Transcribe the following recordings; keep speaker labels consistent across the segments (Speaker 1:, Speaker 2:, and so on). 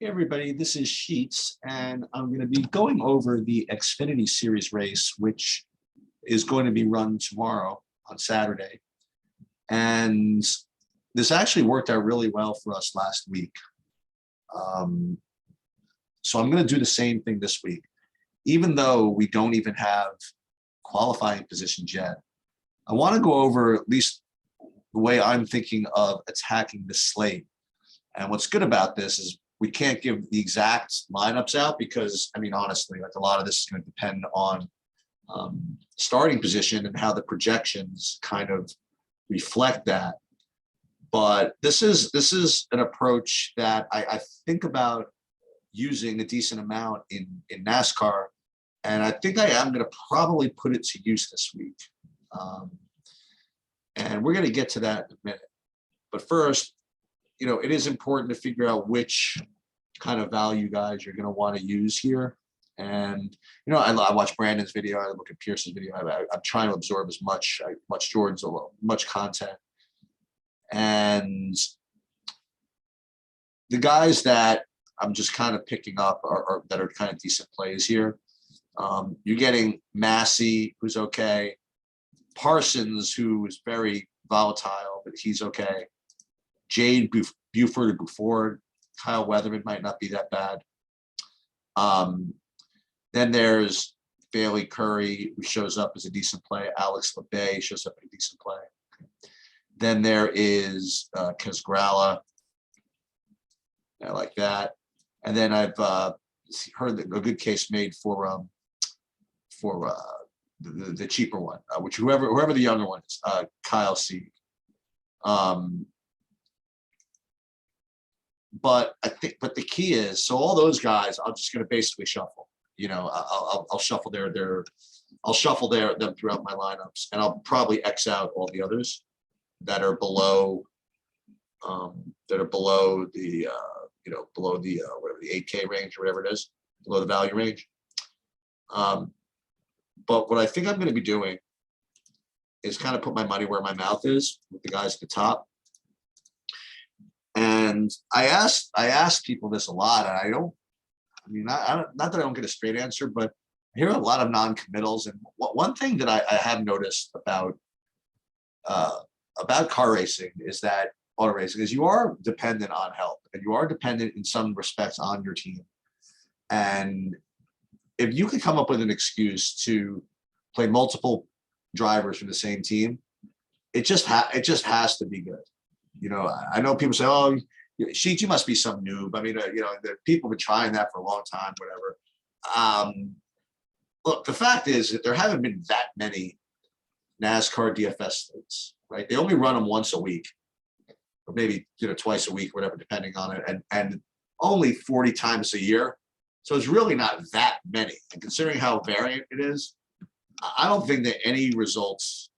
Speaker 1: Hey everybody, this is Sheets, and I'm going to be going over the Xfinity Series race, which is going to be run tomorrow on Saturday. And this actually worked out really well for us last week. So I'm going to do the same thing this week. Even though we don't even have qualifying positions yet, I want to go over at least the way I'm thinking of attacking the slate. And what's good about this is we can't give the exact lineups out because, I mean, honestly, like a lot of this is going to depend on starting position and how the projections kind of reflect that. But this is an approach that I think about using a decent amount in NASCAR, and I think I am going to probably put it to use this week. And we're going to get to that in a minute. But first, you know, it is important to figure out which kind of value guys you're going to want to use here. And, you know, I watch Brandon's video, I look at Pierce's video. I'm trying to absorb as much Jordan's, much content. And the guys that I'm just kind of picking up are that are kind of decent plays here. You're getting Massey, who's okay. Parsons, who is very volatile, but he's okay. Jade Buford or Buford, Kyle Weatherman might not be that bad. Then there's Bailey Curry, who shows up as a decent play. Alex LeBay shows up as a decent play. Then there is Kesgrala. I like that. And then I've heard a good case made for the cheaper one, which whoever the younger one is, Kyle Sieg. But I think, but the key is, so all those guys, I'm just going to basically shuffle. You know, I'll shuffle I'll shuffle them throughout my lineups, and I'll probably X out all the others that are below, the whatever the 8K range or whatever it is, below the value range. But what I think I'm going to be doing is kind of put my money where my mouth is with the guys at the top. And I ask people this a lot, and not that I don't get a straight answer, but I hear a lot of non-committals. And one thing that I have noticed about car racing is that auto racing is you are dependent on help, and you are dependent in some respects on your team. And if you can come up with an excuse to play multiple drivers from the same team, it just has to be good. You know, I know people say, "Oh, Sheet, you must be some noob." I mean, you know, the people have been trying that for a long time, whatever. Look, the fact is that there haven't been that many NASCAR DFS slates, right? They only run them once a week, or maybe, you know, twice a week, whatever, depending on it, and only 40 times a year. So it's really not that many. And considering how variant it is, I don't think that any results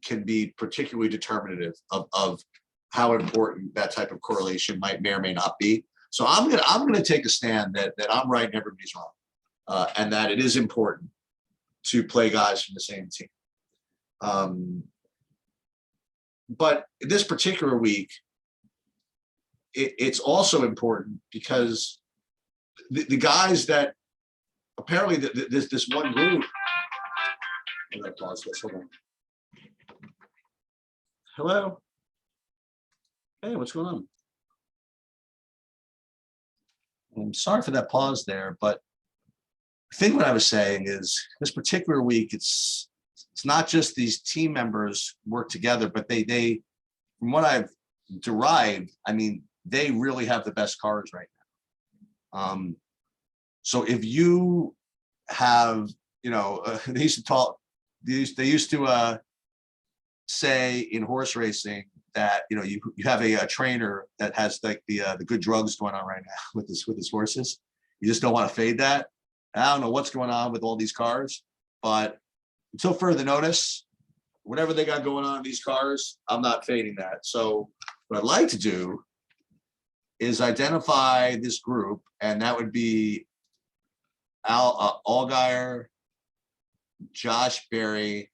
Speaker 1: can be particularly determinative of how important that type of correlation may or may not be. So I'm gonna take a stand that I'm right and everybody's wrong, and that it is important to play guys from the same team. But this particular week, it's also important because the guys that apparently this one group. I'm gonna pause this. Hold on. Hello. Hey, what's going on? I'm sorry for that pause there, but I think what I was saying is this particular week, it's not just these team members work together, but they from what I've derived, I mean, they really have the best cars right now. So if you have, you know, they used to say in horse racing that, you know, you have a trainer that has like the good drugs going on right now with his horses. You just don't want to fade that. I don't know what's going on with all these cars, but until further notice, whatever they got going on in these cars, I'm not fading that. So what I'd like to do is identify this group, and that would be Allgaier, Josh Berry,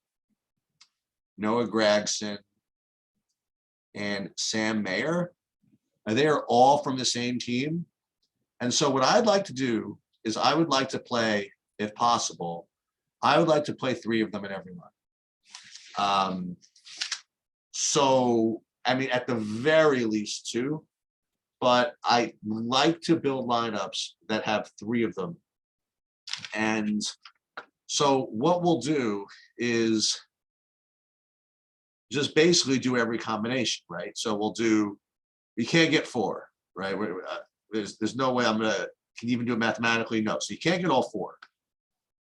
Speaker 1: Noah Gragson, and Sam Mayer. They are all from the same team. And so what I'd like to do is I would like to play, if possible, I would like to play 3 of them in every line. So, I mean, at the very least 2, but I like to build lineups that have 3 of them. And so what we'll do is just basically do every combination, right? So we'll do, you can't get 4, right? There's no way can you even do it mathematically? No, so you can't get all 4.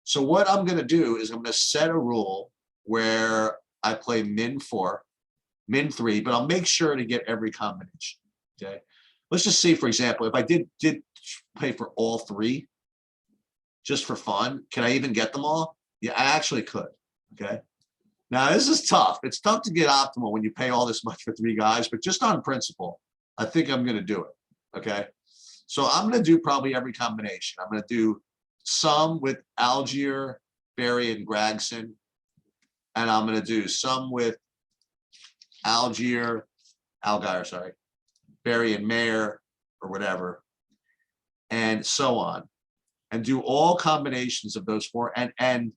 Speaker 1: So what I'm gonna do is I'm gonna set a rule where I play min 4, min 3, but I'll make sure to get every combination, okay? Let's just see, for example, if I did play for all 3, just for fun, can I even get them all? Yeah, I actually could, okay? Now, this is tough. It's tough to get optimal when you pay all this much for 3 guys, but just on principle, I think I'm gonna do it, okay? So I'm gonna do probably every combination. I'm gonna do some with Algier, Barry, and Gregson, and I'm gonna do some with Algier, sorry, Barry and Mayer, or whatever, and so on, and do all combinations of those 4. And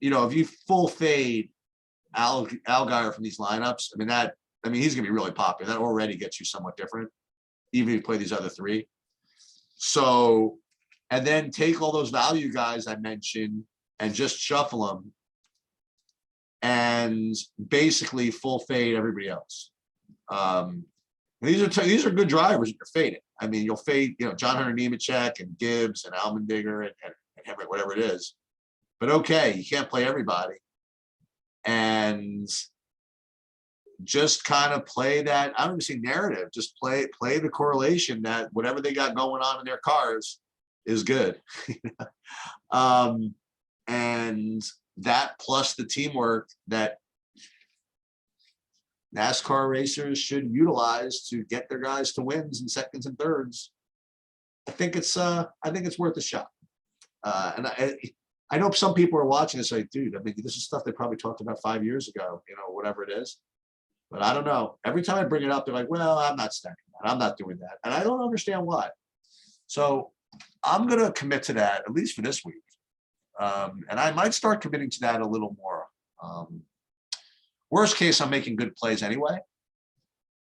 Speaker 1: you know, if you full fade Algier from these lineups, I mean, he's gonna be really popular. That already gets you somewhat different, even if you play these other 3. So, and then take all those value guys I mentioned and just shuffle them and basically full fade everybody else. These are good drivers you're fading. I mean, you'll fade, you know, John Hunter Nemechek and Gibbs and Almendinger and Henrik, whatever it is. But okay, you can't play everybody. And just kind of play that, I don't even say narrative, just play the correlation that whatever they got going on in their cars is good. And that plus the teamwork that NASCAR racers should utilize to get their guys to wins and seconds and thirds. I think it's worth a shot. And I know some people are watching this like, dude, I mean, this is stuff they probably talked about 5 years ago, you know, whatever it is. But I don't know. Every time I bring it up, they're like, well, I'm not stacking that. I'm not doing that. And I don't understand why. So I'm going to commit to that, at least for this week. And I might start committing to that a little more. Worst case, I'm making good plays anyway.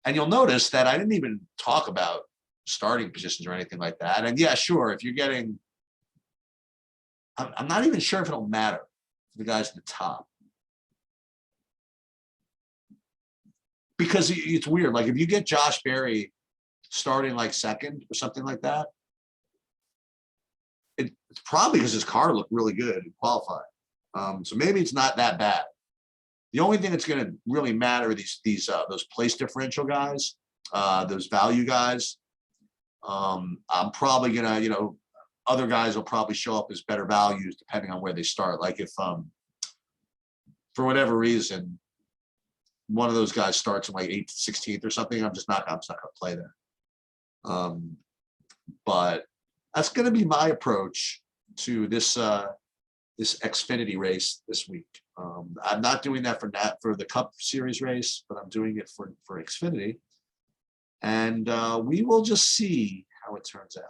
Speaker 1: And you'll notice that I didn't even talk about starting positions or anything like that. And yeah, sure, if you're getting, I'm not even sure if it'll matter for the guys at the top. Because it's weird. Like if you get Josh Berry starting like second or something like that, it's probably because his car looked really good and qualified. So maybe it's not that bad. The only thing that's going to really matter are those place differential guys, those value guys. I'm probably gonna, you know, other guys will probably show up as better values depending on where they start. Like if for whatever reason one of those guys starts in like 8th, 16th or something, I'm just not gonna play there. But that's gonna be my approach to this this Xfinity race this week. I'm not doing that for the Cup Series race, but I'm doing it for Xfinity, and we will just see how it turns out.